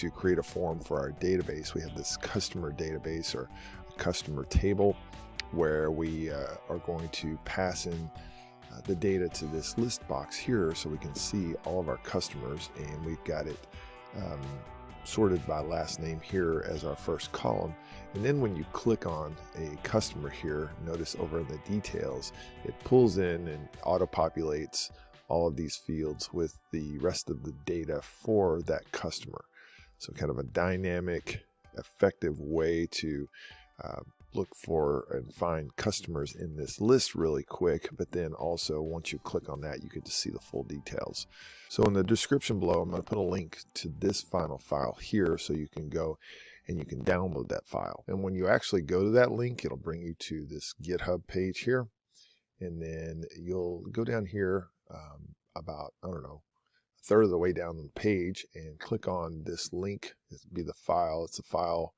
to create a form for our database. We have this customer database or a customer table where we are going to pass in the data to this list box here so we can see all of our customers, and we've got it sorted by last name here as our first column. And then when you click on a customer here, notice over in the details, it pulls in and auto-populates all of these fields with the rest of the data for that customer. So kind of a dynamic, effective way to look for and find customers in this list really quick, but then also once you click on that, you get to see the full details. So in the description below, I'm going to put a link to this final file here so you can go and you can download that file. And when you actually go to that link, it'll bring you to this GitHub page here. And then you'll go down here about, I don't know, a third of the way down the page and click on this link. It'll be the file. It's a file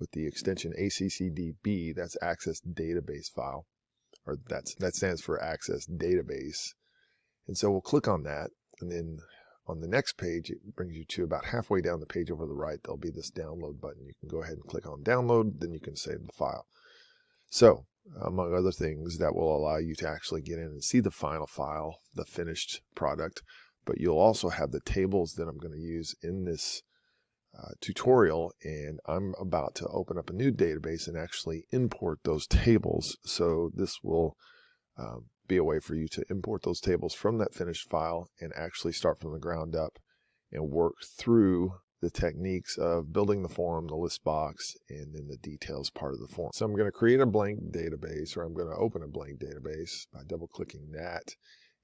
with the extension ACCDB, that's Access Database File, or that stands for Access Database. And so we'll click on that, and then on the next page, it brings you to about halfway down the page over the right. There'll be this download button. You can go ahead and click on download, then you can save the file. So, among other things, that will allow you to actually get in and see the final file, the finished product, but you'll also have the tables that I'm going to use in this tutorial, and I'm about to open up a new database and actually import those tables. So this will be a way for you to import those tables from that finished file and actually start from the ground up and work through the techniques of building the form, the list box, and then the details part of the form. So I'm going to create a blank database, or I'm going to open a blank database by double clicking that.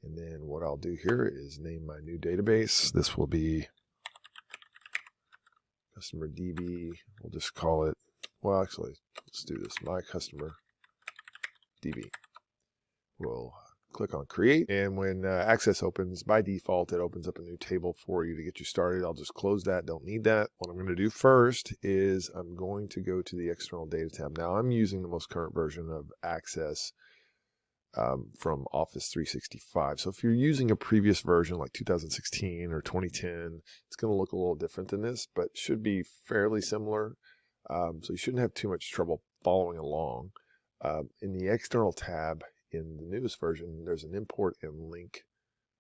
And then what I'll do here is name my new database. This will be Customer DB, we'll just call it, well actually, let's do this, My Customer DB. We'll click on create, and when Access opens, by default it opens up a new table for you to get you started. I'll just close that, don't need that. What I'm going to do first is I'm going to go to the external data tab. Now I'm using the most current version of Access from Office 365. So if you're using a previous version like 2016 or 2010, it's going to look a little different than this, but should be fairly similar. So you shouldn't have too much trouble following along. In the external tab in the newest version, there's an import and link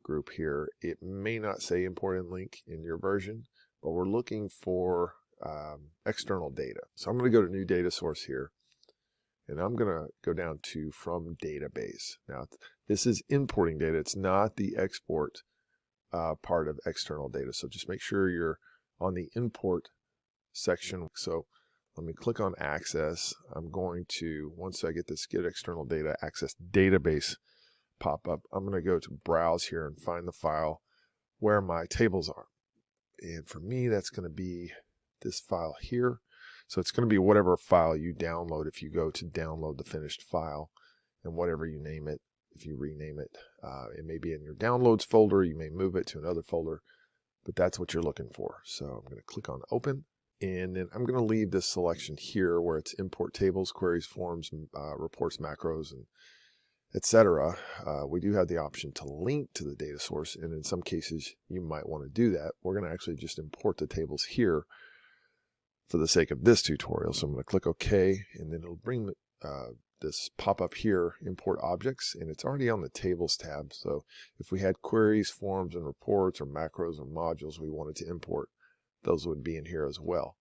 group here. It may not say import and link in your version, but we're looking for external data. So I'm going to go to new data source here. And I'm going to go down to from database. Now, this is importing data. It's not the export part of external data. So just make sure you're on the import section. So let me click on Access. I'm going to, once I get this Get External Data Access Database pop up, I'm going to go to Browse here and find the file where my tables are. And for me, that's going to be this file here. So it's going to be whatever file you download if you go to download the finished file, and whatever you name it, if you rename it. It may be in your downloads folder, you may move it to another folder, but that's what you're looking for. So I'm going to click on open, and then I'm going to leave this selection here where it's import tables, queries, forms, reports, macros, and etc. We do have the option to link to the data source, and in some cases you might want to do that. We're going to actually just import the tables here for the sake of this tutorial. So I'm going to click OK, and then it'll bring this pop-up here, import objects, and it's already on the tables tab. So if we had queries, forms, and reports, or macros, or modules we wanted to import, those would be in here as well.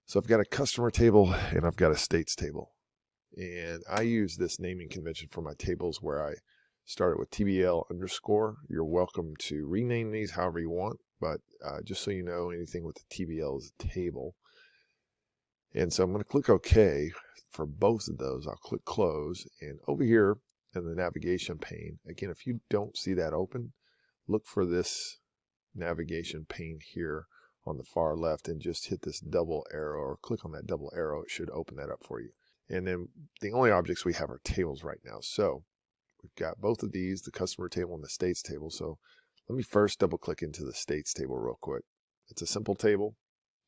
So I've got a customer table and I've got a states table. And I use this naming convention for my tables where I start it with TBL underscore. You're welcome to rename these however you want, but just so you know, anything with the TBL is a table. And so I'm going to click OK for both of those. I'll click close, and over here in the navigation pane, again, if you don't see that open, look for this navigation pane here on the far left and just hit this double arrow or click on that double arrow. It should open that up for you. And then the only objects we have are tables right now. So we've got both of these, the customer table and the states table. So let me first double click into the states table real quick. It's a simple table.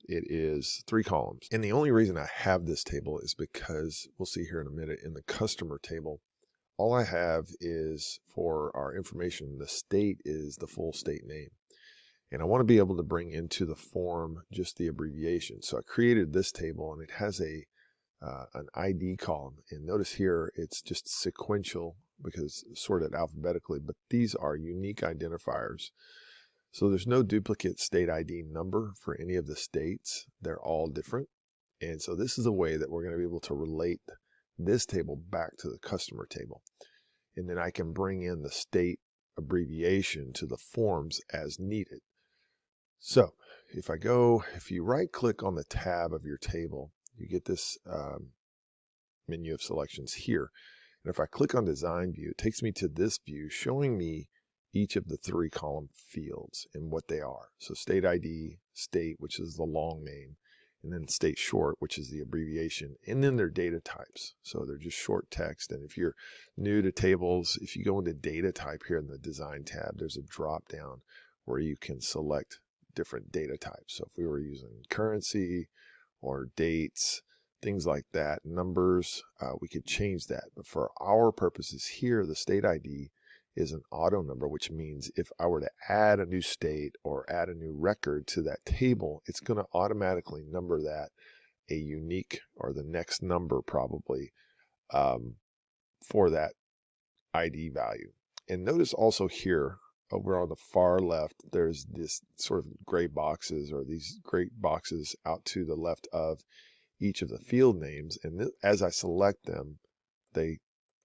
It is 3 columns. And the only reason I have this table is because we'll see here in a minute in the customer table, all I have is for our information, the state is the full state name. And I want to be able to bring into the form just the abbreviation. So I created this table, and it has an ID column. And notice here it's just sequential because sorted alphabetically, but these are unique identifiers. So there's no duplicate state ID number for any of the states. They're all different. And so this is a way that we're going to be able to relate this table back to the customer table. And then I can bring in the state abbreviation to the forms as needed. So if you right click on the tab of your table, you get this menu of selections here. And if I click on design view, it takes me to this view showing me each of the 3 column fields and what they are. So state ID, state, which is the long name, and then state short, which is the abbreviation, and then their data types. So they're just short text. And if you're new to tables, if you go into data type here in the design tab, there's a drop down where you can select different data types. So if we were using currency or dates, things like that, numbers, we could change that. But for our purposes here, the state ID is an auto number, which means if I were to add a new state or add a new record to that table, it's going to automatically number that a unique, or the next number probably, for that ID value. And notice also here, over on the far left, there's this sort of gray boxes, or these gray boxes out to the left of each of the field names. And as I select them, they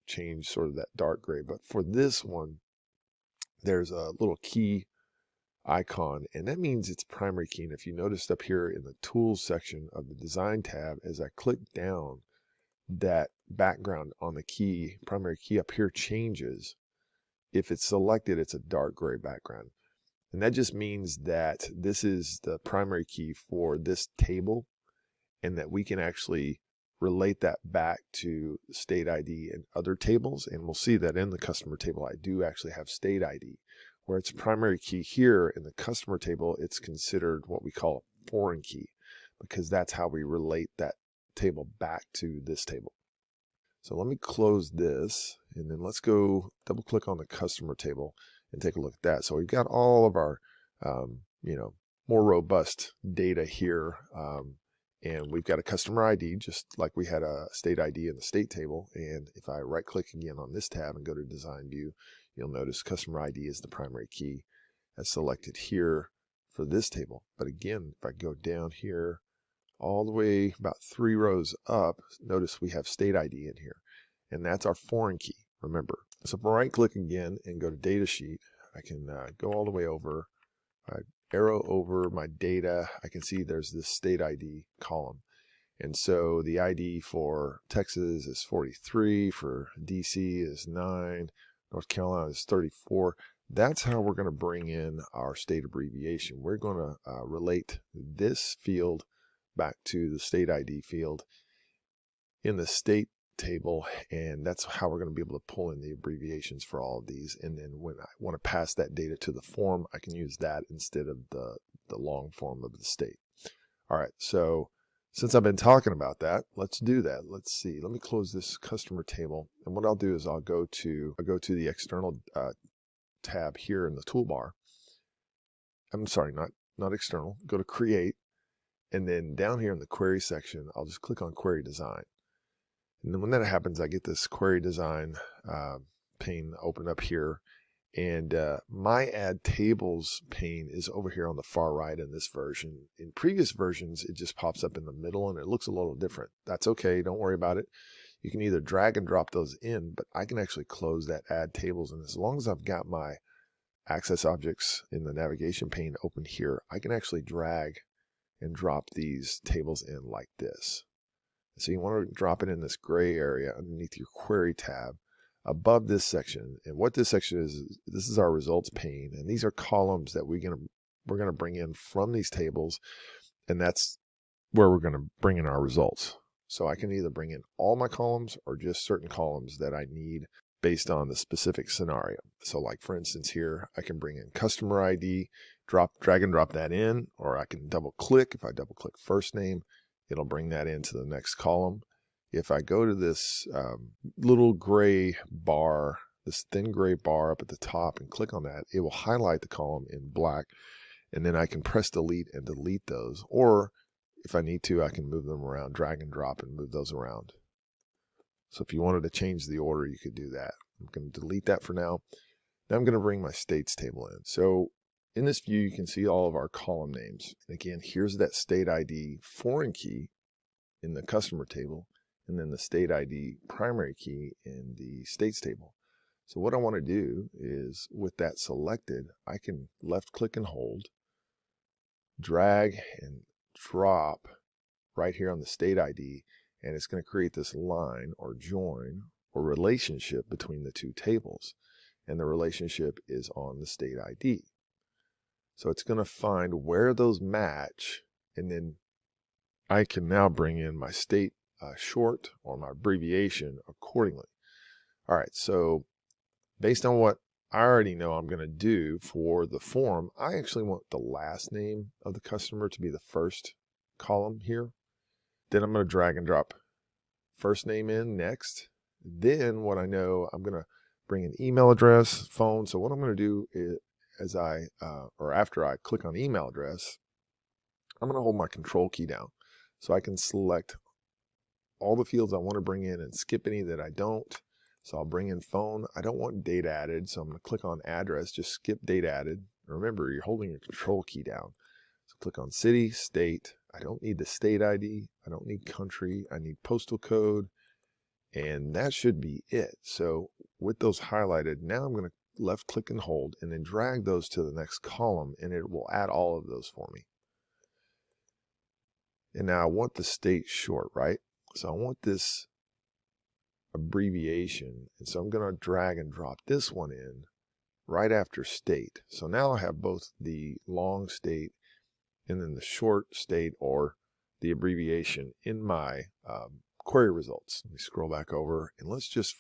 change sort of that dark gray. But for this one, there's a little key icon, and that means it's primary key. And if you noticed up here in the tools section of the design tab, as I click down, that background on the key, primary key up here, changes. If it's selected, it's a dark gray background. And that just means that this is the primary key for this table, and that we can actually relate that back to state ID and other tables. And we'll see that in the customer table, I do actually have state ID. Where it's primary key here in the customer table, it's considered what we call a foreign key, because that's how we relate that table back to this table. So let me close this, and then let's go double click on the customer table and take a look at that. So we've got all of our, more robust data here. And we've got a customer ID, just like we had a state ID in the state table. And if I right click again on this tab and go to design view, you'll notice customer ID is the primary key as selected here for this table. But again, if I go down here all the way about 3 rows up, notice we have state ID in here, and that's our foreign key, remember. So if I right click again and go to data sheet, I can go all the way over, arrow over my data. I can see there's this state ID column. And so the ID for Texas is 43, for DC is 9, North Carolina is 34. That's how we're going to bring in our state abbreviation. We're going to relate this field back to the state ID field in the state table, and that's how we're going to be able to pull in the abbreviations for all of these. And then when I want to pass that data to the form, I can use that instead of the long form of the state. All right, so since I've been talking about that, let's do that. Let's see. Let me close this customer table, and what I'll do is I'll go to the external tab here in the toolbar. I'm sorry, not external. Go to create, and then down here in the query section, I'll just click on query design. And then when that happens, I get this query design pane open up here. And my add tables pane is over here on the far right in this version. In previous versions, it just pops up in the middle and it looks a little different. That's okay. Don't worry about it. You can either drag and drop those in, but I can actually close that add tables. And as long as I've got my access objects in the navigation pane open here, I can actually drag and drop these tables in like this. So you want to drop it in this gray area underneath your query tab above this section. And what this section is, this is our results pane, and these are columns that we're going to bring in from these tables, and that's where we're going to bring in our results. So I can either bring in all my columns or just certain columns that I need based on the specific scenario. So like for instance here, I can bring in customer ID, drag and drop that in, or I can double click. If I double click first name, it'll bring that into the next column. If I go to this little gray bar, this thin gray bar up at the top, and click on that, it will highlight the column in black. And then I can press delete and delete those. Or if I need to, I can move them around, drag and drop and move those around. So if you wanted to change the order, you could do that. I'm going to delete that for now. Now I'm going to bring my states table in. So in this view, you can see all of our column names. And again, here's that state ID foreign key in the customer table, and then the state ID primary key in the states table. So what I want to do is, with that selected, I can left click and hold, drag and drop right here on the state ID, and it's going to create this line or join or relationship between the two tables. And the relationship is on the state ID. So it's going to find where those match, and then I can now bring in my state short or my abbreviation accordingly. All right, so based on what I already know I'm going to do for the form, I actually want the last name of the customer to be the first column here. Then I'm going to drag and drop first name in next. Then what I know, I'm going to bring an email address, phone. So what I'm going to do is, after I click on email address, I'm going to hold my control key down so I can select all the fields I want to bring in and skip any that I don't. So I'll bring in phone. I don't want date added, so I'm going to click on address, just skip date added. Remember, you're holding your control key down. So click on city, state. I don't need the state ID. I don't need country. I need postal code. And that should be it. So with those highlighted, now I'm going to left click and hold and then drag those to the next column, and it will add all of those for me. And now I want the state short, right? So I want this abbreviation. And so I'm going to drag and drop this one in right after state. So now I have both the long state and then the short state or the abbreviation in my query results. Let me scroll back over, and let's just,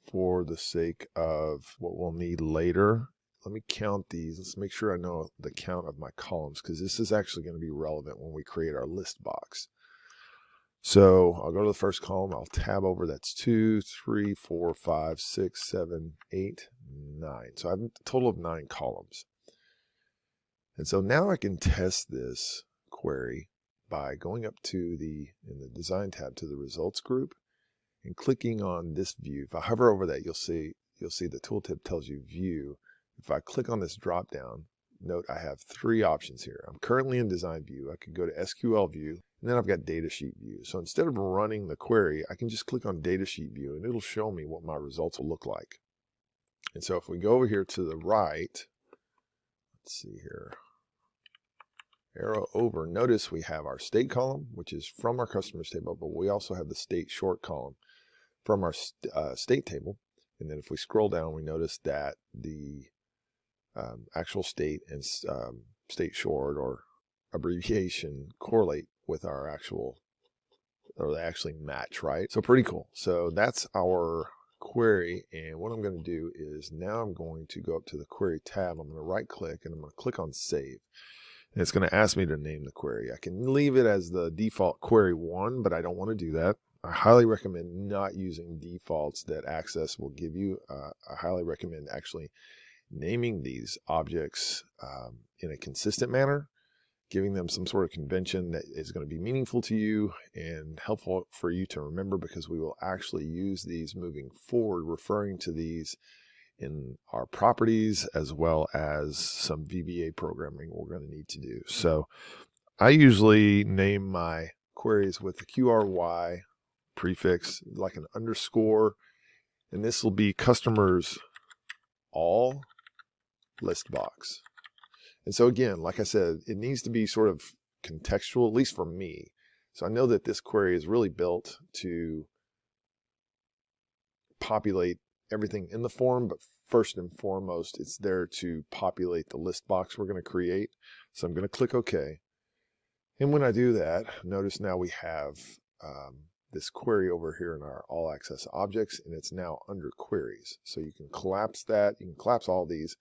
for the sake of what we'll need later, let me count these. Let's make sure I know the count of my columns, because this is actually going to be relevant when we create our list box. So I'll go to the first column. I'll tab over. That's 2, 3, 4, 5, 6, 7, 8, 9. So I have a total of 9 columns. And so now I can test this query by going up to in the design tab to the results group and clicking on this view. If I hover over that, you'll see the tooltip tells you view. If I click on this drop down, note I have 3 options here. I'm currently in design view. I can go to SQL view, and then I've got datasheet view. So instead of running the query, I can just click on datasheet view, and it'll show me what my results will look like. And so if we go over here to the right, let's see here, arrow over, notice we have our state column, which is from our customers table, but we also have the state short column from our state table. And then if we scroll down, we notice that the actual state and state short or abbreviation correlate with our actual, or they actually match, right? So pretty cool. So that's our query. And what I'm going to do is now I'm going to go up to the query tab. I'm going to right click and I'm going to click on save. And it's going to ask me to name the query. I can leave it as the default query 1, but I don't want to do that. I highly recommend not using defaults that Access will give you. I highly recommend actually naming these objects in a consistent manner, giving them some sort of convention that is going to be meaningful to you and helpful for you to remember, because we will actually use these moving forward, referring to these in our properties as well as some VBA programming we're going to need to do. So I usually name my queries with the QRY prefix, like an underscore, and this will be customers all list box. And so again, like I said, it needs to be sort of contextual, at least for me. So I know that this query is really built to populate everything in the form, but first and foremost, it's there to populate the list box we're going to create. So I'm going to click OK. And when I do that, notice now we have this query over here in our all access objects, and it's now under queries. So you can collapse that. You can collapse all these.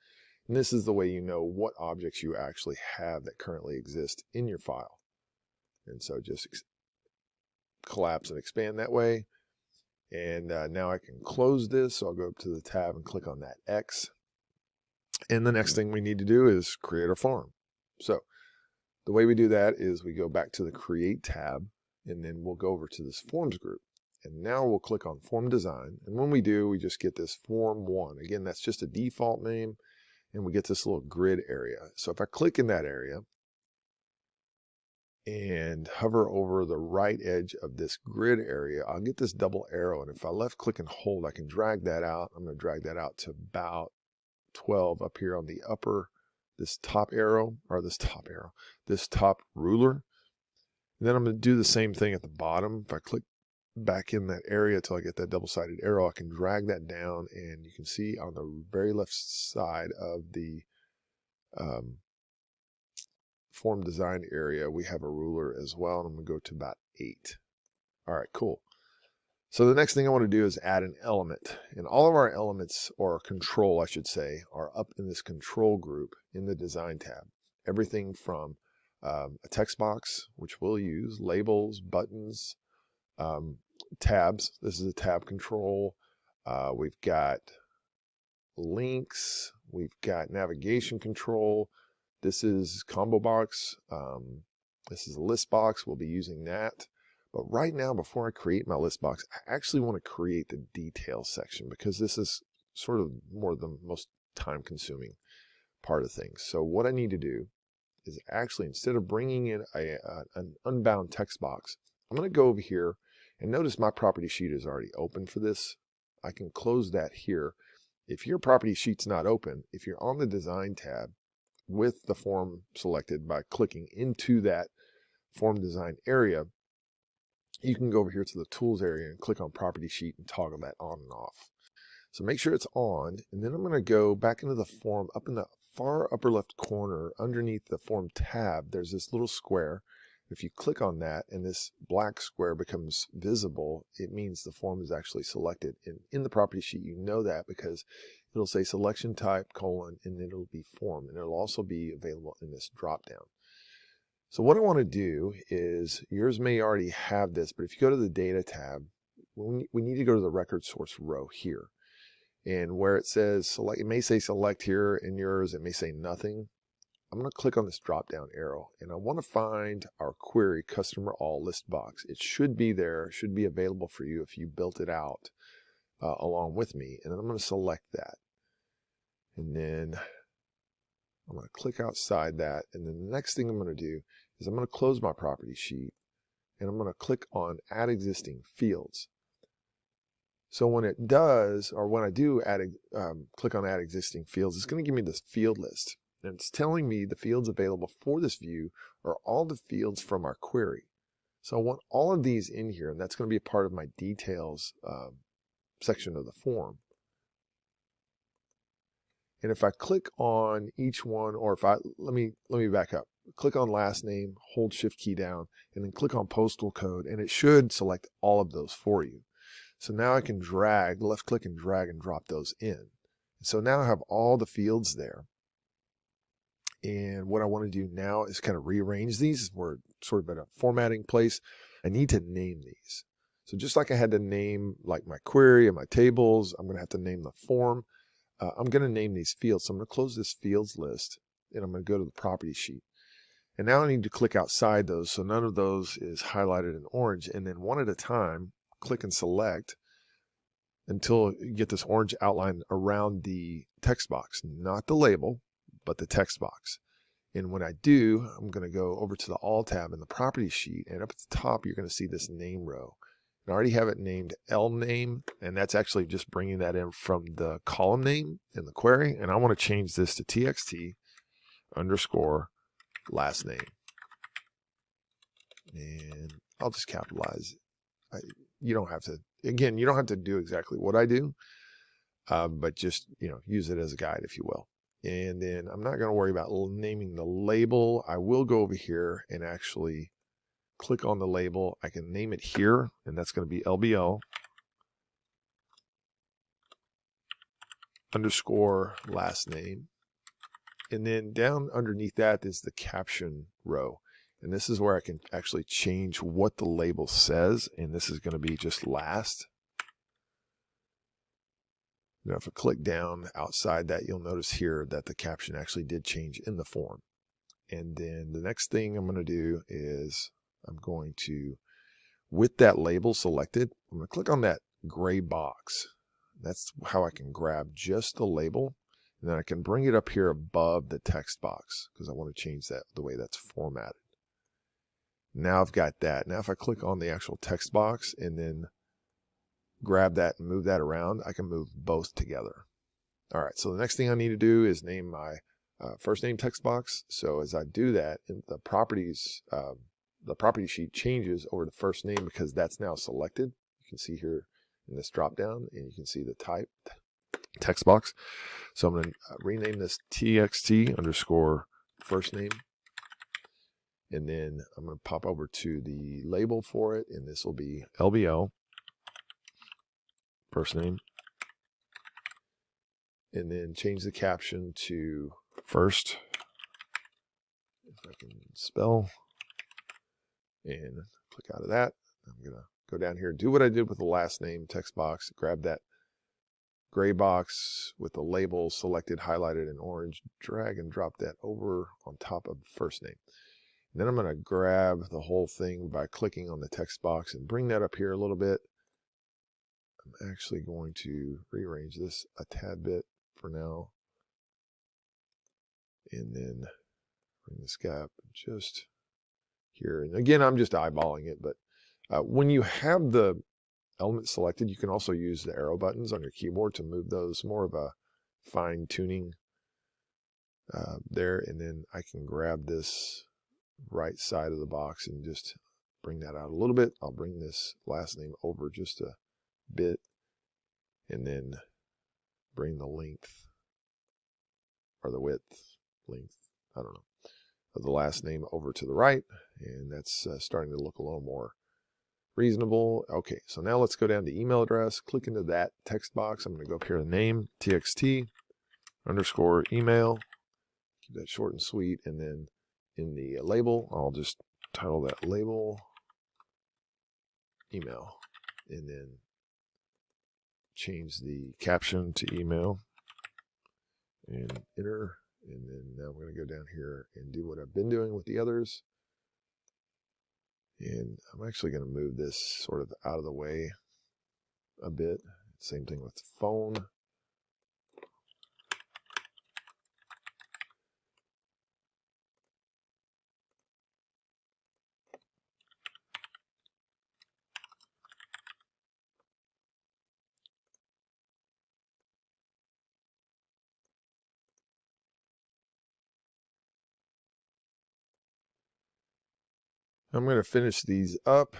And this is the way you know what objects you actually have that currently exist in your file. And so just collapse and expand that way. And now I can close this. So I'll go up to the tab and click on that X. And the next thing we need to do is create our form. So the way we do that is we go back to the Create tab, and then we'll go over to this Forms group. And now we'll click on Form Design. And when we do, we just get this Form 1. Again, that's just a default name, and we get this little grid area. So if I click in that area and hover over the right edge of this grid area, I'll get this double arrow. And if I left click and hold, I can drag that out. I'm going to drag that out to about 12 up here on the upper, this top ruler. And then I'm going to do the same thing at the bottom. If I click back in that area until I get that double-sided arrow, I can drag that down, and you can see on the very left side of the form design area, we have a ruler as well, and I'm going to go to about 8. All right, cool. So the next thing I want to do is add an element, and all of our elements, or control I should say, are up in this control group in the design tab. Everything from a text box, which we'll use, labels, buttons, tabs. This is a tab control. We've got links. We've got navigation control. This is combo box. This is a list box. We'll be using that. But right now, before I create my list box, I actually want to create the details section, because this is sort of more the most time consuming part of things. So what I need to do is actually, instead of bringing in an unbound text box, I'm going to go over here and notice my property sheet is already open for this. I can close that here. If your property sheet's not open, if you're on the design tab with the form selected by clicking into that form design area, you can go over here to the tools area and click on property sheet and toggle that on and off. So make sure it's on, and then I'm going to go back into the form. Up in the far upper left corner underneath the form tab, there's this little square. If you click on that and this black square becomes visible, it means the form is actually selected. And in the property sheet, you know that because it'll say selection type, and then it'll be form, and it'll also be available in this drop down. So what I want to do is, yours may already have this, but if you go to the data tab, we need to go to the record source row here. And where it says select, it may say select here. In yours, it may say nothing. I'm going to click on this drop down arrow, and I want to find our query customer all list box. It should be there, should be available for you if you built it out along with me. And then I'm going to select that. And then I'm going to click outside that. And then the next thing I'm going to do is I'm going to close my property sheet, and I'm going to click on add existing fields. So when it does, or when I do click on add existing fields, it's going to give me this field list. And it's telling me the fields available for this view are all the fields from our query. So I want all of these in here, and that's going to be a part of my details section of the form. And if I click on each one, or if let me back up. Click on last name, hold shift key down, and then click on postal code, and it should select all of those for you. So now I can left click and drag and drop those in. So now I have all the fields there. And what I want to do now is kind of rearrange these. We're sort of at a formatting place. I need to name these. So just like I had to name like my query and my tables, I'm going to have to name the form. I'm going to name these fields. So I'm going to close this fields list, and I'm going to go to the property sheet. And now I need to click outside those, so none of those is highlighted in orange. And then one at a time, click and select until you get this orange outline around the text box, not the label, but the text box. And when I do, I'm going to go over to the All tab in the property sheet, and up at the top, you're going to see this name row. And I already have it named L name, and that's actually just bringing that in from the column name in the query. And I want to change this to txt underscore last name. And I'll just capitalize it. You don't have to, again, you don't have to do exactly what I do, but just, use it as a guide, if you will. And then I'm not going to worry about naming the label. I will go over here and actually click on the label. I can name it here, and that's going to be LBL underscore last name. And then down underneath that is the caption row. And this is where I can actually change what the label says. And this is going to be just last. Now, if I click down outside that, you'll notice here that the caption actually did change in the form. And then the next thing I'm going to do is I'm going to, with that label selected, I'm going to click on that gray box. That's how I can grab just the label. And then I can bring it up here above the text box because I want to change that the way that's formatted. Now I've got that. Now if I click on the actual text box and then grab that and move that around, I can move both together. All right, so the next thing I need to do is name my first name text box. So as I do that, the property sheet changes over to first name because that's now selected. You can see here in this drop down, and you can see the type text box. So I'm going to rename this txt underscore first name. And then I'm going to pop over to the label for it, and this will be LBL, first name. And then change the caption to first, if I can spell, and click out of that. I'm going to go down here, do what I did with the last name text box, grab that gray box with the label selected, highlighted in orange, drag and drop that over on top of first name. And then I'm going to grab the whole thing by clicking on the text box and bring that up here a little bit. I'm actually going to rearrange this a tad bit for now. And then bring this gap just here. And again, I'm just eyeballing it, but when you have the element selected, you can also use the arrow buttons on your keyboard to move those, more of a fine tuning there. And then I can grab this right side of the box and just bring that out a little bit. I'll bring this last name over just a bit and then bring the length or the length, I don't know, of the last name over to the right. And that's starting to look a little more reasonable. Okay, so now let's go down to email address, click into that text box. I'm going to go up here to name, txt underscore email, keep that short and sweet. And then in the label, I'll just title that label email, and then change the caption to email and enter. And then now I'm going to go down here and do what I've been doing with the others. And I'm actually going to move this sort of out of the way a bit. Same thing with phone. I'm going to finish these up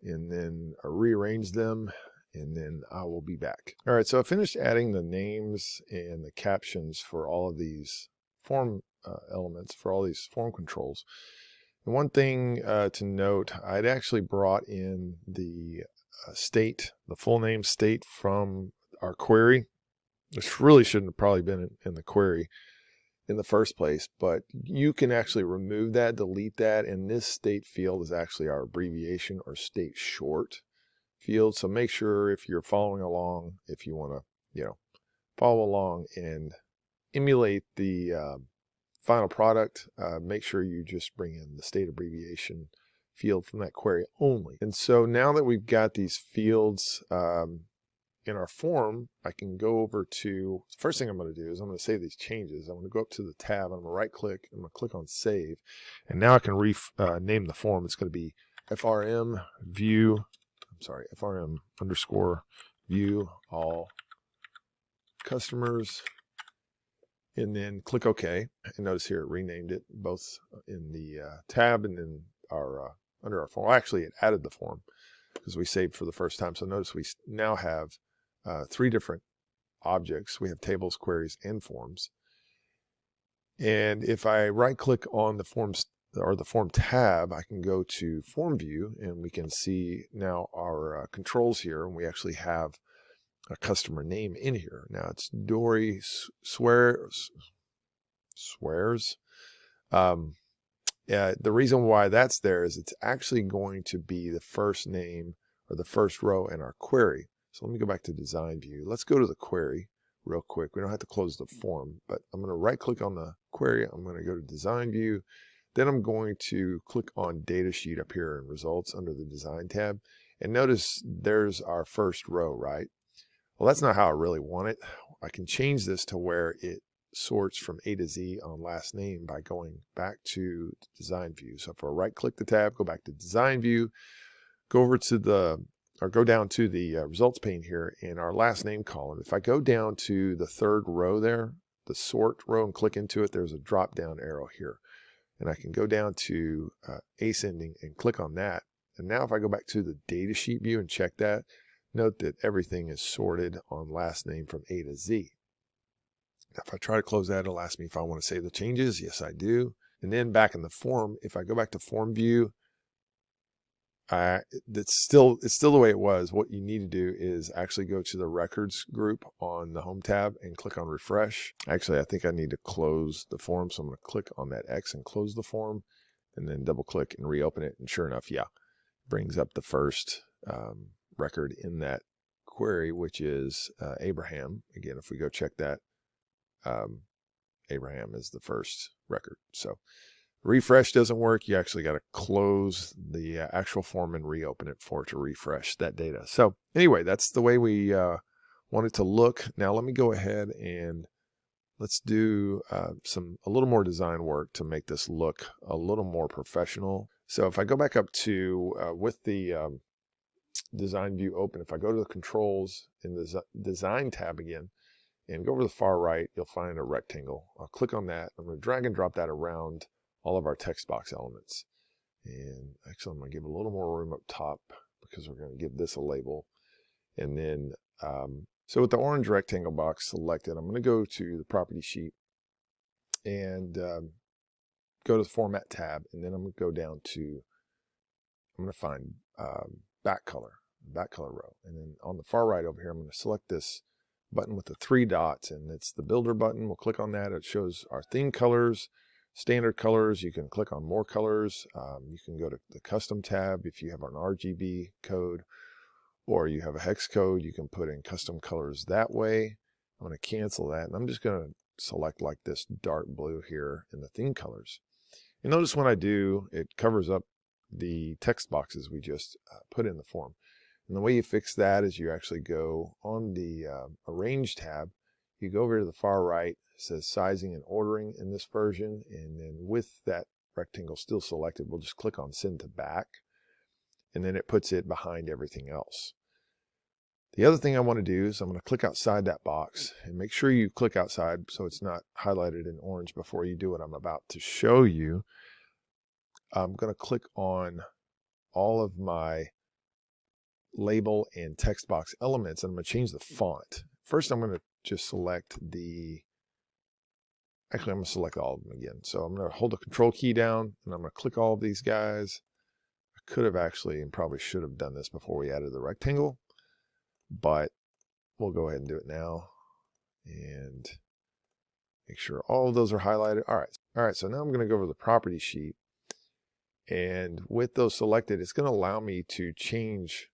and then rearrange them, and then I will be back. All right, so I finished adding the names and the captions for all of these form elements, for all these form controls. And one thing to note, I'd actually brought in the state, the full name state from our query, which really shouldn't have probably been in the query in the first place, but you can actually remove that, delete that, and this state field is actually our abbreviation or state short field. So make sure if you're following along, if you want to, follow along and emulate the final product, make sure you just bring in the state abbreviation field from that query only. And so now that we've got these fields in our form, I can go over to, first thing I'm going to do is I'm going to save these changes. I'm going to go up to the tab, I'm going to right click, I'm going to click on save, and now I can name the form. It's going to be frm underscore view all customers, and then click OK. And notice here it renamed it both in the tab and then our under our form. Well, actually, it added the form because we saved for the first time. So notice we now have 3 different objects. We have tables, queries, and forms. And if I right click on the forms or the form tab, I can go to form view, and we can see now our controls here, and we actually have a customer name in here. Now it's Dory Swears. The reason why that's there is it's actually going to be the first name or the first row in our query. So let me go back to design view. Let's go to the query real quick. We don't have to close the form, but I'm going to right click on the query. I'm going to go to design view. Then I'm going to click on Data Sheet up here in Results under the Design tab. And notice there's our first row, right? Well, that's not how I really want it. I can change this to where it sorts from A to Z on last name by going back to the Design View. So if I right-click the tab, go back to Design View, go over to go down to the results pane here in our last name column. If I go down to the third row there, the sort row, and click into it, there's a drop down arrow here. And I can go down to ascending and click on that. And now if I go back to the data sheet view and check that, note that everything is sorted on last name from A to Z. Now if I try to close that, it'll ask me if I want to save the changes. Yes, I do. And then back in the form, if I go back to form view, it's still the way it was. What you need to do is actually go to the records group on the home tab and click on refresh. Actually, I think I need to close the form. So I'm going to click on that X and close the form and then double click and reopen it. And sure enough, yeah, brings up the first record in that query, which is Abraham. Again, if we go check that, Abraham is the first record. So refresh doesn't work. You actually got to close the actual form and reopen it for it to refresh that data. So anyway, that's the way we want it to look. Now let me go ahead and let's do a little more design work to make this look a little more professional. So if I go back up to with the design view open, if I go to the controls in the design tab again and go over to the far right, you'll find a rectangle. I'll click on that. I'm going to drag and drop that around all of our text box elements. And actually, I'm going to give a little more room up top because we're going to give this a label. And then, so with the orange rectangle box selected, I'm going to go to the property sheet and go to the format tab. And then I'm going to go down to, I'm going to find back color row. And then on the far right over here, I'm going to select this button with the 3 dots, and it's the builder button. We'll click on that. It shows our theme colors, standard colors. You can click on more colors. You can go to the custom tab if you have an RGB code or you have a hex code. You can put in custom colors that way. I'm going to cancel that, and I'm just going to select like this dark blue here in the theme colors. And notice when I do, it covers up the text boxes we just put in the form. And the way you fix that is you actually go on the Arrange tab. You go over to the far right. It says Sizing and Ordering in this version. And then with that rectangle still selected, we'll just click on Send to Back. And then it puts it behind everything else. The other thing I want to do is I'm going to click outside that box. And make sure you click outside so it's not highlighted in orange before you do what I'm about to show you. I'm going to click on all of my label and text box elements, and I'm going to change the font. First, I'm going to just select I'm going to select all of them again. So I'm going to hold the control key down and I'm going to click all of these guys. I could have actually and probably should have done this before we added the rectangle, but we'll go ahead and do it now and make sure all of those are highlighted. All right. So now I'm going to go over the property sheet, and with those selected, it's going to allow me to change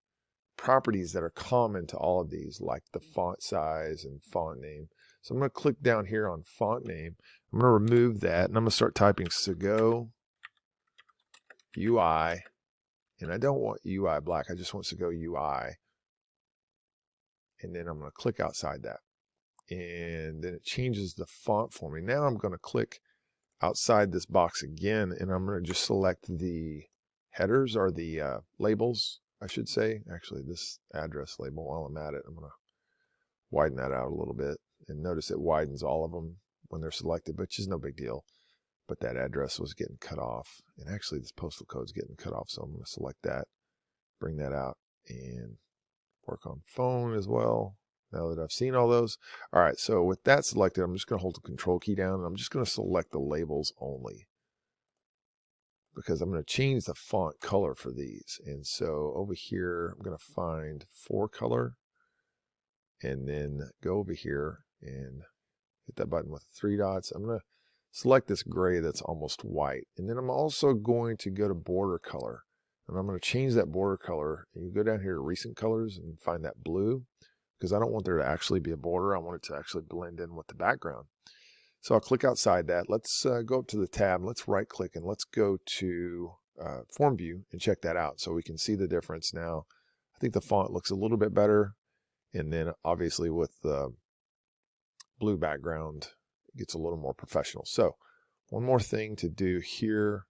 properties that are common to all of these, like the font size and font name. So I'm going to click down here on font name. I'm going to remove that, and I'm going to start typing Segoe UI. And I don't want UI black. I just want Segoe UI. And then I'm going to click outside that. And then it changes the font for me. Now I'm going to click outside this box again, and I'm going to just select the headers or the labels, I should say. Actually, this address label, while I'm at it, I'm going to widen that out a little bit. And notice it widens all of them when they're selected, which is no big deal. But that address was getting cut off. And actually, this postal code is getting cut off. So I'm going to select that, bring that out, and work on phone as well. Now that I've seen all those. All right, so with that selected, I'm just going to hold the control key down, and I'm just going to select the labels only, because I'm going to change the font color for these. And so over here, I'm going to find 4 color, and then go over here and hit that button with 3 dots. I'm going to select this gray that's almost white. And then I'm also going to go to border color, and I'm going to change that border color. And you go down here to recent colors and find that blue, because I don't want there to actually be a border. I want it to actually blend in with the background. So I'll click outside that. Let's go up to the tab. Let's right click and let's go to form view and check that out so we can see the difference now. I think the font looks a little bit better. And then obviously with the blue background, it gets a little more professional. So one more thing to do here.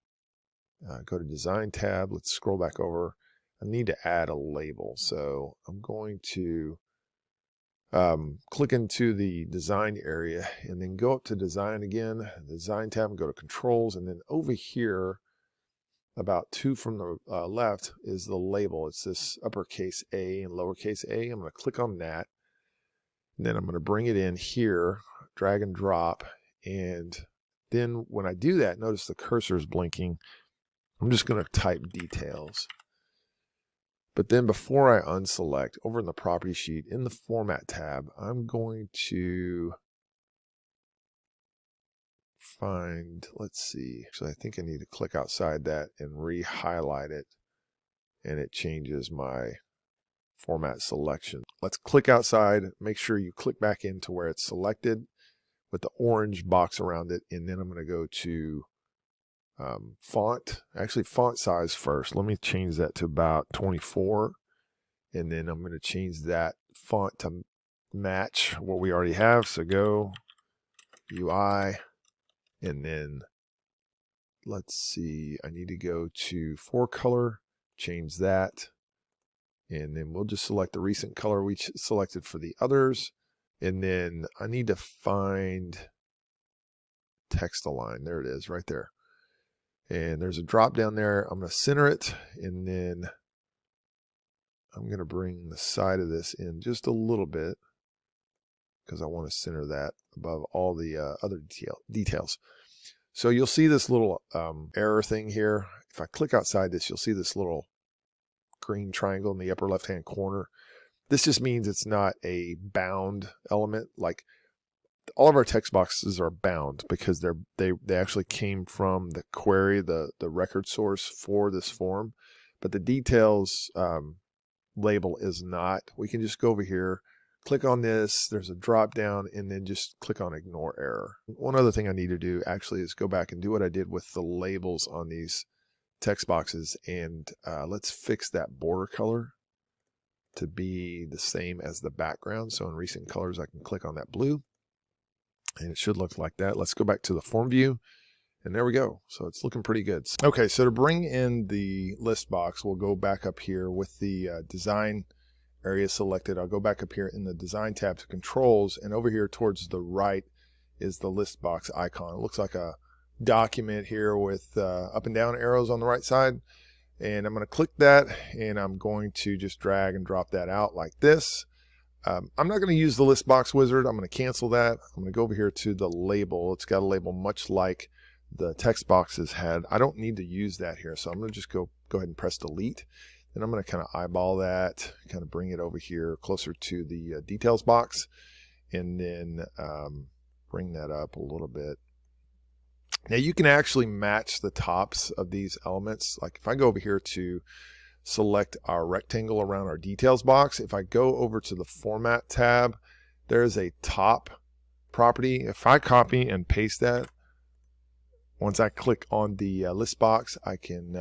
Go to design tab. Let's scroll back over. I need to add a label. So I'm going to click into the design area and then go up to design again, design tab, and go to controls. And then over here, about 2 from the left, is the label. It's this uppercase A and lowercase a. I'm going to click on that. And then I'm going to bring it in here, drag and drop. And then when I do that, notice the cursor is blinking. I'm just going to type details. But then before I unselect, over in the property sheet, in the format tab, I'm going to find, let's see, actually I think I need to click outside that and re-highlight it, and it changes my format selection. Let's click outside, make sure you click back into where it's selected with the orange box around it, and then I'm going to go to font, actually font size first. Let me change that to about 24, and then I'm going to change that font to match what we already have. So go UI, and then let's see, I need to go to 4-color, change that, and then we'll just select the recent color we selected for the others. And then I need to find text align. There it is right there. And there's a drop down there. I'm going to center it, and then I'm going to bring the side of this in just a little bit because I want to center that above all the other details. So you'll see this little error thing here. If I click outside this, you'll see this little green triangle in the upper left-hand corner. This just means it's not a bound element. Like all of our text boxes are bound because they actually came from the query, the record source for this form. But the details label is not. We can just go over here, click on this, there's a drop down, and then just click on ignore error. One other thing I need to do actually is go back and do what I did with the labels on these text boxes, and let's fix that border color to be the same as the background. So in recent colors, I can click on that blue, and it should look like that. Let's go back to the form view, and there we go. So it's looking pretty good. Okay, so to bring in the list box, we'll go back up here with the design area selected. I'll go back up here in the design tab to controls, and over here towards the right is the list box icon. It looks like a document here with up and down arrows on the right side. And I'm going to click that, and I'm going to just drag and drop that out like this. I'm not going to use the list box wizard. I'm going to cancel that. I'm going to go over here to the label. It's got a label much like the text boxes had. I don't need to use that here, so I'm going to just go ahead and press delete. And I'm going to kind of eyeball that, kind of bring it over here closer to the details box, and then bring that up a little bit. Now you can actually match the tops of these elements. Like if I go over here to select our rectangle around our details box, if I go over to the format tab, there's a top property. If I copy and paste that, once I click on the list box, I can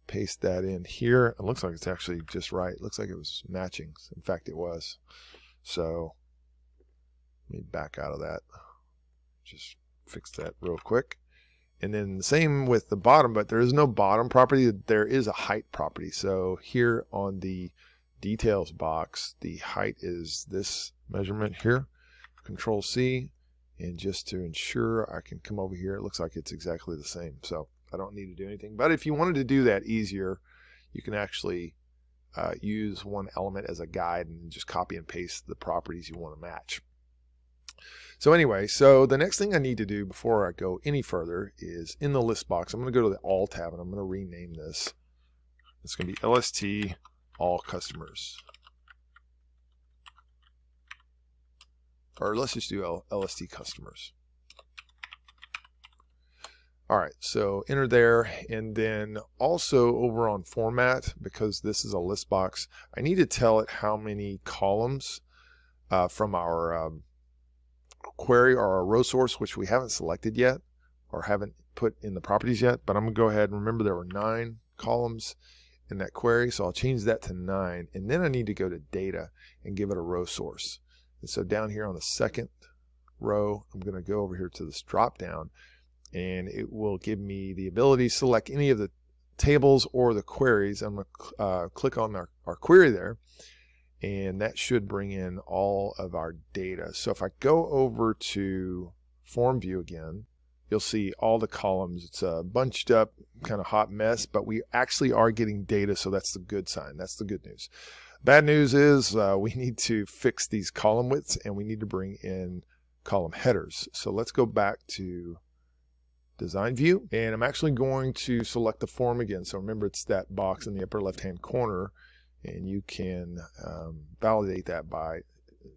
paste that in here. It looks like it's actually just right. It looks like it was matching. In fact, it was. So let me back out of that. Just fix that real quick. And then the same with the bottom, but there is no bottom property. There is a height property. So here on the details box, the height is this measurement here. Control C, and just to ensure, I can come over here. It looks like it's exactly the same. So I don't need to do anything. But if you wanted to do that easier, you can actually use one element as a guide and just copy and paste the properties you want to match. So anyway, so the next thing I need to do before I go any further is in the list box, I'm going to go to the all tab, and I'm going to rename this. It's going to be LST all customers. Or let's just do LST customers. All right, so enter there, and then also over on format, because this is a list box, I need to tell it how many columns from our query or our row source, which we haven't selected yet or haven't put in the properties yet, but I'm going to go ahead and remember there were 9 columns in that query, so I'll change that to 9, and then I need to go to data and give it a row source. And so down here on the second row, I'm going to go over here to this drop down, and it will give me the ability to select any of the tables or the queries. I'm going to click on our query there, and that should bring in all of our data. So if I go over to form view again, you'll see all the columns. It's a bunched up kind of hot mess, but we actually are getting data, so that's the good sign. That's the good news. Bad news is we need to fix these column widths, and we need to bring in column headers. So let's go back to design view, and I'm actually going to select the form again. So remember, it's that box in the upper left hand corner, and you can validate that by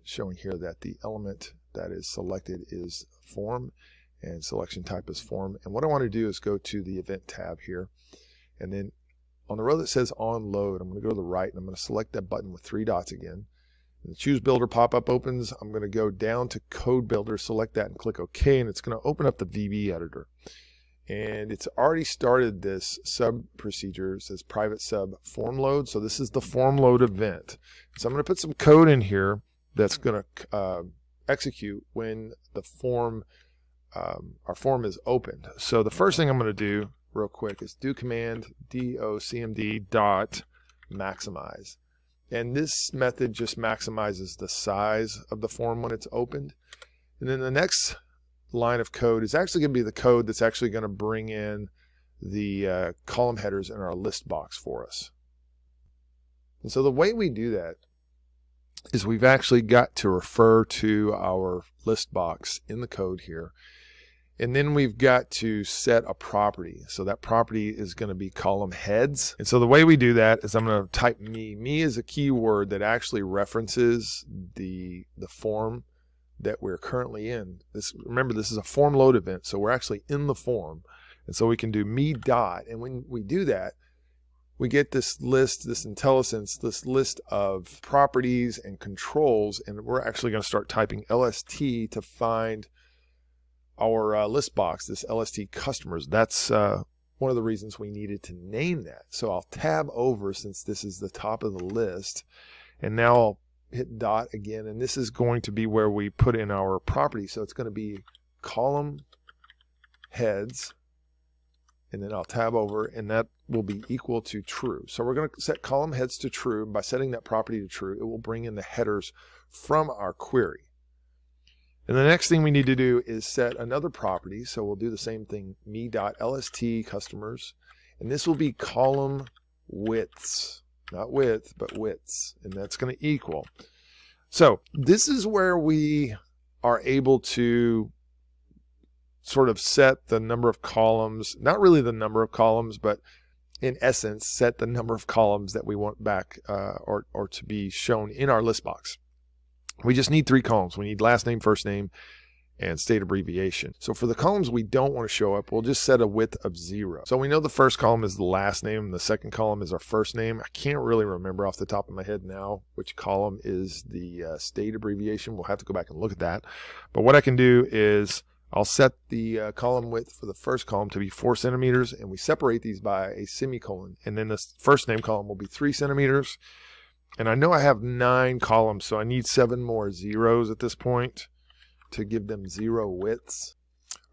showing here that the element that is selected is form and selection type is form. And what I want to do is go to the event tab here, and then on the row that says on load, I'm going to go to the right, and I'm going to select that button with 3 dots again. And the choose builder pop-up opens. I'm going to go down to code builder, select that and click OK, and it's going to open up the VBA editor. And it's already started this sub procedure. It says private sub form load. So this is the form load event. So I'm going to put some code in here that's going to execute when the form, our form is opened. So the first thing I'm going to do real quick is do command docmd dot maximize. And this method just maximizes the size of the form when it's opened. And then the next line of code is actually going to be the code that's actually going to bring in the column headers in our list box for us. And so the way we do that is we've actually got to refer to our list box in the code here, and then we've got to set a property. So that property is going to be column heads. And so the way we do that is I'm going to type me. Me is a keyword that actually references the form that we're currently in. Remember, this is a form load event, so we're actually in the form. And so we can do me dot, and when we do that, we get this list, this IntelliSense, this list of properties and controls, and we're actually going to start typing LST to find our list box, this LST customers. That's one of the reasons we needed to name that. So I'll tab over since this is the top of the list, and now I'll hit dot again, and this is going to be where we put in our property. So it's going to be column heads, and then I'll tab over, and that will be equal to true. So we're going to set column heads to true. By setting that property to true, it will bring in the headers from our query. And the next thing we need to do is set another property. So we'll do the same thing, me.lst customers, and this will be column widths. Not width, but widths, and that's going to equal. So this is where we are able to sort of set the number of columns, not really the number of columns, but in essence, set the number of columns that we want back or to be shown in our list box. We just need 3 columns. We need last name, first name, and state abbreviation. So for the columns we don't want to show up, we'll just set a width of 0. So we know the first column is the last name and the second column is our first name. I can't really remember off the top of my head now which column is the state abbreviation. We'll have to go back and look at that. But what I can do is I'll set the column width for the first column to be 4 centimeters, and we separate these by a semicolon. And then the first name column will be 3 centimeters. And I know I have 9 columns, so I need 7 more zeros at this point to give them 0 widths.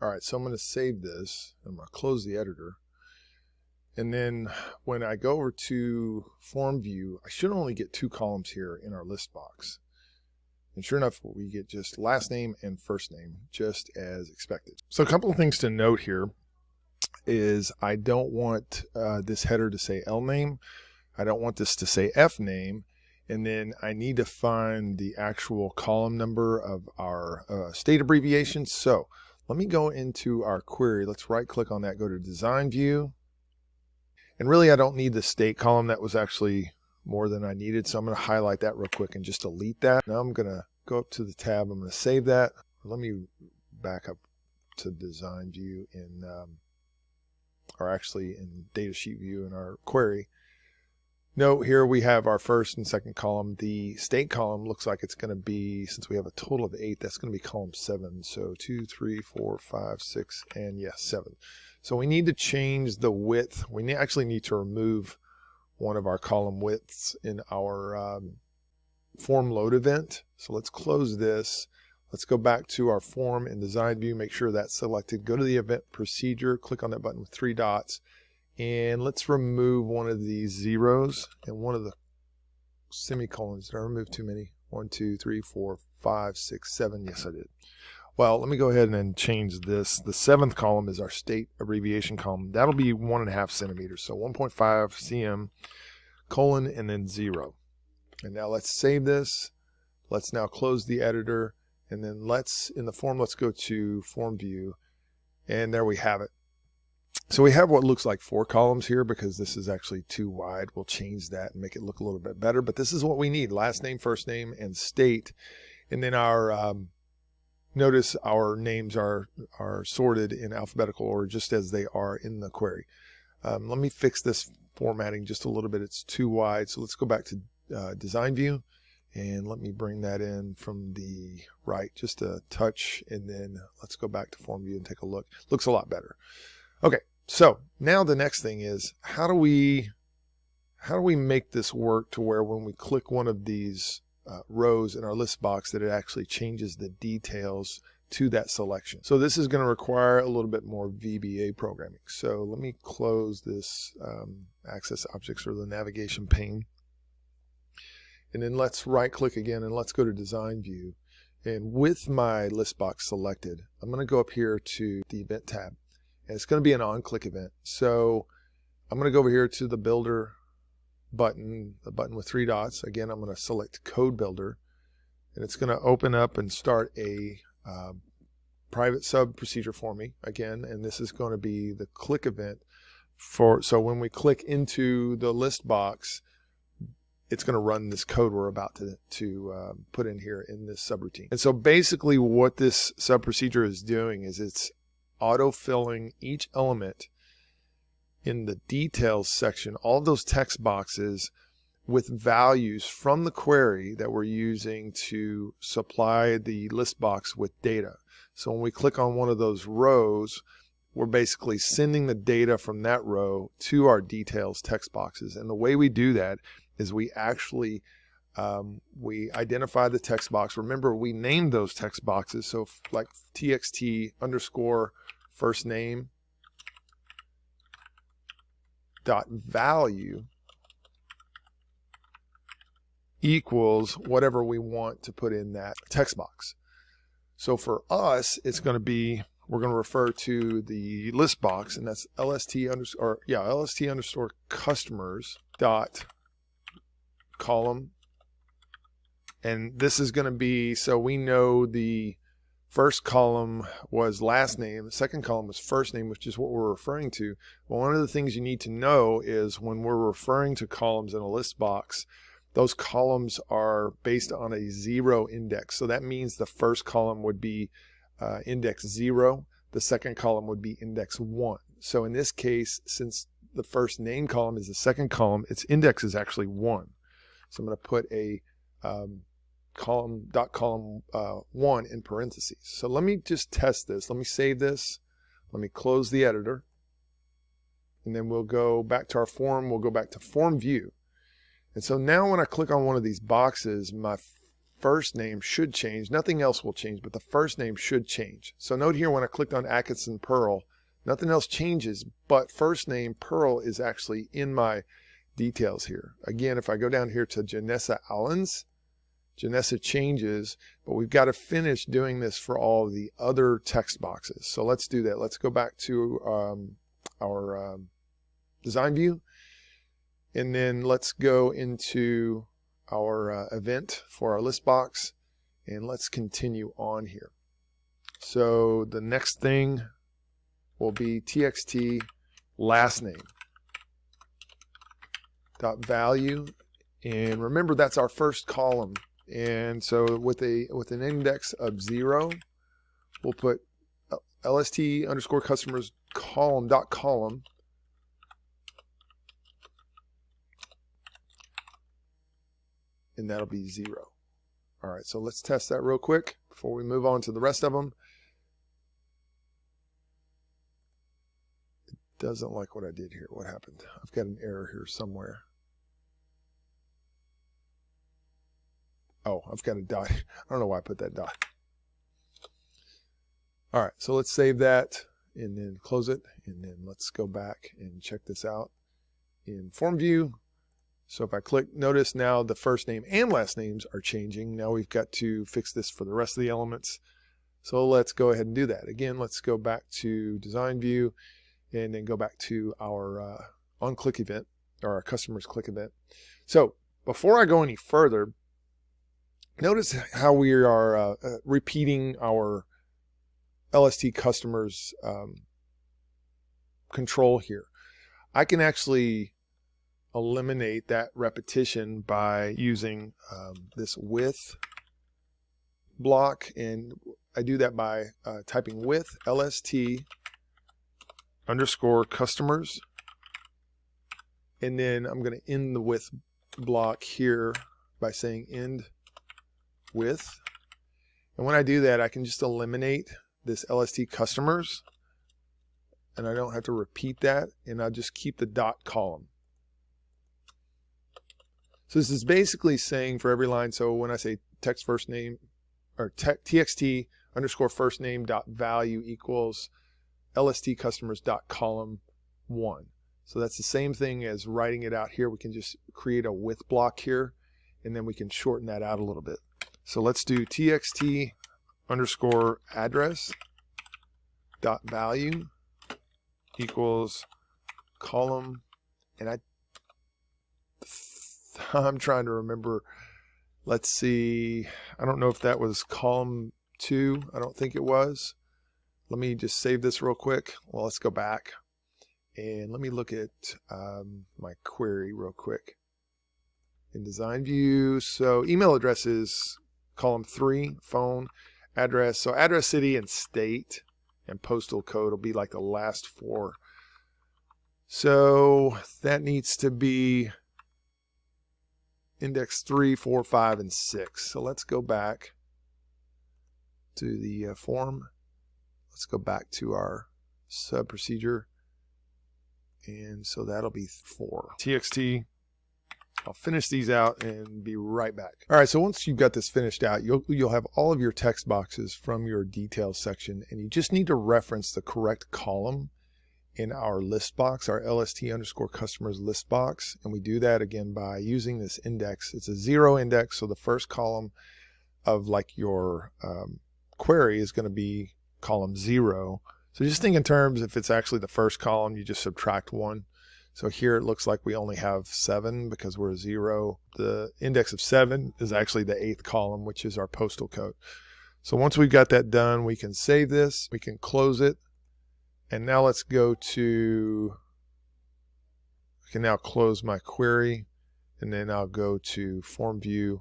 All right, so I'm going to save this. I'm going to close the editor. And then when I go over to form view, I should only get 2 columns here in our list box. And sure enough, we get just last name and first name, just as expected. So a couple of things to note here is I don't want this header to say L name. I don't want this to say F name. And then I need to find the actual column number of our state abbreviation. So let me go into our query. Let's right click on that, go to design view. And really I don't need the state column. That was actually more than I needed. So I'm going to highlight that real quick and just delete that. Now I'm going to go up to the tab. I'm going to save that. Let me back up to design view in, or actually in data sheet view in our query. Note here we have our first and second column. The state column looks like it's going to be, since we have a total of 8, that's going to be column 7. So 2, 3, 4, 5, 6, and yes, 7. So we need to change the width. We actually need to remove one of our column widths in our form load event. So let's close this. Let's go back to our form in design view, make sure that's selected. Go to the event procedure, click on that button with 3 dots. And let's remove one of these zeros and one of the semicolons. Did I remove too many? 1, 2, 3, 4, 5, 6, 7. Yes, I did. Well, let me go ahead and change this. The 7th column is our state abbreviation column. That'll be 1.5 centimeters. So 1.5 cm colon and then 0. And now let's save this. Let's now close the editor. And then in the form, let's go to form view. And there we have it. So we have what looks like 4 columns here because this is actually too wide. We'll change that and make it look a little bit better. But this is what we need: last name, first name, and state. And then our notice our names are sorted in alphabetical order just as they are in the query. Let me fix this formatting just a little bit. It's too wide. So let's go back to design view. And let me bring that in from the right just a touch. And then let's go back to form view and take a look. Looks a lot better. Okay, so now the next thing is how do we make this work to where when we click one of these rows in our list box that it actually changes the details to that selection. So this is going to require a little bit more VBA programming. So let me close this access objects or the navigation pane. And then let's right click again and let's go to design view. And with my list box selected, I'm going to go up here to the event tab. And it's going to be an on-click event. So I'm going to go over here to the builder button, the button with 3 dots. Again, I'm going to select code builder. And it's going to open up and start a private sub procedure for me again. And this is going to be the click event so when we click into the list box, it's going to run this code we're about to put in here in this subroutine. And so basically what this sub procedure is doing is it's auto-filling each element in the details section, all of those text boxes with values from the query that we're using to supply the list box with data. So when we click on one of those rows, we're basically sending the data from that row to our details text boxes. And the way we do that is we actually we identify the text box. Remember, we named those text boxes. So like txt underscore first name dot value equals whatever we want to put in that text box. So for us, it's going to be, we're going to refer to the list box, and that's lst underscore customers dot column. And this is going to be, so we know the first column was last name, the second column was first name, which is what we're referring to. Well, one of the things you need to know is when we're referring to columns in a list box, those columns are based on a 0 index. So that means the first column would be index 0. The second column would be index 1. So in this case, since the first name column is the second column, its index is actually 1. So I'm going to put a column 1 in parentheses. So let me just test this. Let me save this. Let me close the editor. And then we'll go back to our form. We'll go back to form view. And so now when I click on one of these boxes, my first name should change. Nothing else will change, but the first name should change. So note here when I clicked on Atkinson Pearl, nothing else changes, but first name Pearl is actually in my details here. Again, if I go down here to Janessa Allens, Janessa changes, but we've got to finish doing this for all the other text boxes. So let's do that. Let's go back to our design view. And then let's go into our event for our list box, and let's continue on here. So the next thing will be txt last name dot value, and remember that's our first column. And so with an index of 0, we'll put lst underscore customers column dot column. and that'll be 0. All right, so let's test that real quick before we move on to the rest of them. It doesn't like what I did here. What happened? I've got an error here somewhere. Oh, I've got a dot. I don't know why I put that dot. All right, so let's save that and then close it, and then let's go back and check this out in form view. So if I click, notice now the first name and last names are changing. Now we've got to fix this for the rest of the elements. So let's go ahead and do that. Again, let's go back to design view and then go back to our on-click event, or our customers click event. So before I go any further, notice how we are repeating our LST customers control here. I can actually eliminate that repetition by using this with block, and I do that by typing with LST underscore customers, and then I'm going to end the with block here by saying end with, and when I do that I can just eliminate this LST customers, and I don't have to repeat that, and I'll just keep the dot column. So this is basically saying for every line, so when I say text first name, or txt underscore first name dot value equals LST customers dot column 1. So that's the same thing as writing it out here. We can just create a with block here, and then we can shorten that out a little bit. So let's do txt underscore address dot value equals column, and I'm trying to remember, let's see, I don't know if that was column 2. I don't think it was. Let me just save this real quick. Well, let's go back and let me look at my query real quick in design view. So email address is column 3, phone, address. So address, city, and state, and postal code will be like the last 4. So that needs to be index 3, 4, 5, and 6. So let's go back to the form. Let's go back to our sub procedure. And so that'll be 4. TXT. I'll finish these out and be right back. All right, so once you've got this finished out, you'll have all of your text boxes from your details section, and you just need to reference the correct column in our list box, our LST underscore customers list box. And we do that again by using this index. It's a 0 index, so the first column of like your query is going to be column 0. So just think in terms, if it's actually the first column, you just subtract 1. So here it looks like we only have 7 because we're 0. The index of 7 is actually the 8th column, which is our postal code. So once we've got that done, we can save this, we can close it. And now let's go to, I can now close my query, and then I'll go to form view.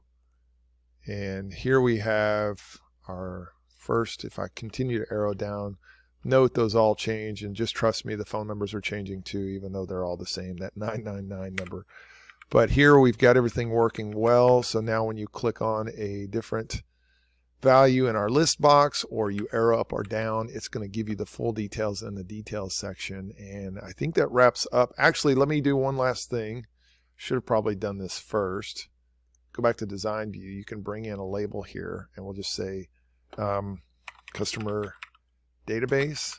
And here we have our first, if I continue to arrow down, note those all change, and just trust me, the phone numbers are changing too, even though they're all the same, that 999 number. But here we've got everything working well. So now when you click on a different value in our list box, or you arrow up or down, it's going to give you the full details in the details section. And I think that wraps up. Actually, let me do one last thing. Should have probably done this first. Go back to design view. You can bring in a label here, and we'll just say customer database.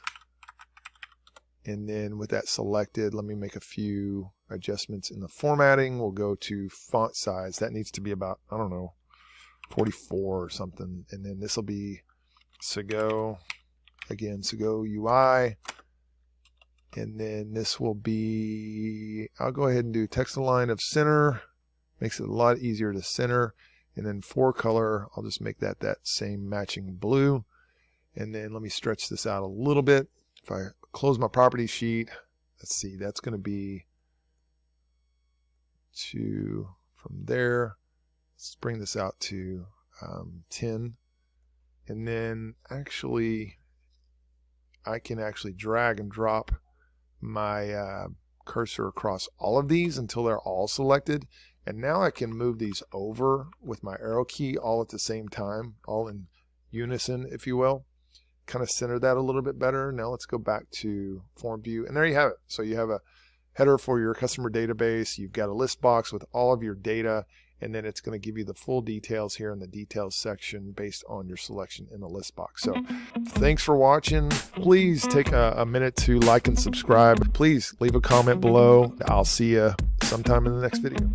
And then with that selected, let me make a few adjustments in the formatting. We'll go to font size. That needs to be about, I don't know, 44 or something. And then this will be Segoe, again, Segoe UI. And then this will be, I'll go ahead and do text align of center. Makes it a lot easier to center. And then for color, I'll just make that same matching blue. And then let me stretch this out a little bit. If I close my property sheet, let's see, that's going to be from there. Let's bring this out to 10. And then actually, I can actually drag and drop my cursor across all of these until they're all selected. And now I can move these over with my arrow key all at the same time, all in unison, if you will. Kind of center that a little bit better. Now let's go back to form view, and there you have it. So you have a header for your customer database. You've got a list box with all of your data, and then it's going to give you the full details here in the details section based on your selection in the list box. So thanks for watching. Please take a minute to like and subscribe. Please leave a comment below. I'll see you sometime in the next video.